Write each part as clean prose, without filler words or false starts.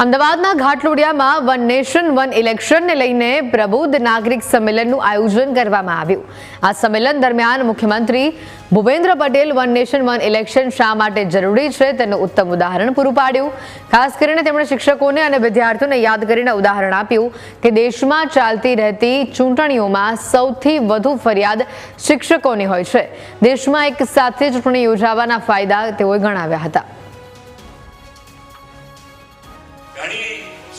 અમદાવાદના ઘાટલોડિયામાં one nation one ઇલેક્શનને લઈને પ્રબુદ્ધ નાગરિક સંમેલનનું આયોજન કરવામાં આવ્યું। આ સંમેલન દરમિયાન મુખ્યમંત્રી Bhupendra Patel one nation one election શા માટે જરૂરી છે તેનું ઉત્તમ ઉદાહરણ પૂરું પાડ્યું। ખાસ કરીને તેમણે શિક્ષકોને અને વિદ્યાર્થીઓને યાદ કરીને ઉદાહરણ આપ્યું કે દેશમાં ચાલતી રહેતી ચૂંટણીઓમાં સૌથી વધુ ફરિયાદ શિક્ષકોની હોય છે। દેશમાં એક સાથે ચૂંટણી યોજાવાના ફાયદા તેઓએ ગણાવ્યા હતા।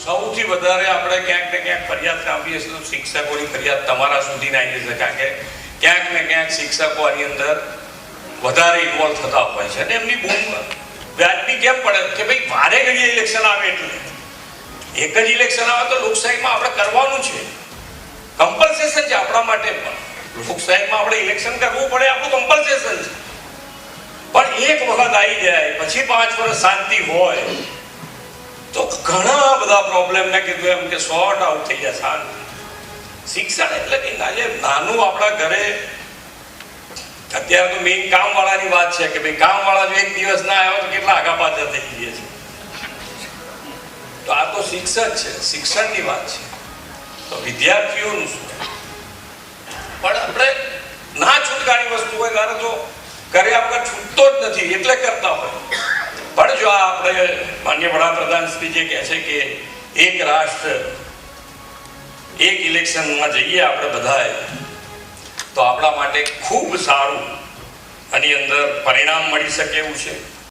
સૌથી વધારે આપણે ક્યાંક ને ક્યાંક ફરિયાદ સાંભળીએ છીએ તો શિક્ષકોની ફરિયાદ તમારા સુધી ના આવી છે, કારણ કે ક્યાંક ને ક્યાંક શિક્ષકો આની અંદર વધારે ઇન્વોલ્વ થતા હોય છે અને એમની બૂમ વ્યાજબી કેમ પડે કે ભાઈ વારે ઘડીએ ઇલેક્શન આવે એટલે એક જ ઇલેક્શન આવે તો લોકશાહીમાં આપણે કરવાનું છે, કમ્પલ્સેશન છે આપણા માટે, પણ લોકશાહીમાં આપણે ઇલેક્શન કરવું પડે આપણું કમ્પલ્સેશન છે। પણ એક વખત આવી જાય પછી 5 વર્ષ શાંતિ હોય તો ઘણા બધા પ્રોબ્લેમ ને કીધું એમ કે સોર્ટ આઉટ થઈ જાય શાંતિ। શિક્ષણ એટલે કે આજે નાનું આપણા ઘરે અત્યારે તો મેઇન કામવાળાની વાત છે કે ભાઈ કામવાળા જો એક દિવસ ના આવ્યો તો કેટલા આગા પાછળ થઈ જઈએ છે, તો આ તો શિક્ષક છે, શિક્ષણની વાત છે। તો વિદ્યાર્થીઓનું શું, પણ આપણે ના છૂટકાની વસ્તુ હોય ત્યારે તો કર્યા વગર છૂટતો જ નથી એટલે કરતા હોય। પણ જો આપણે માનનીય વડાપ્રધાન શ્રી જે કહે છે કે એક રાષ્ટ્ર એક ઇલેક્શનમાં જઈએ આપણે બધાએ, તો આપણા માટે ખૂબ સારું આની અંદર પરિણામ મળી શકે એવું છે।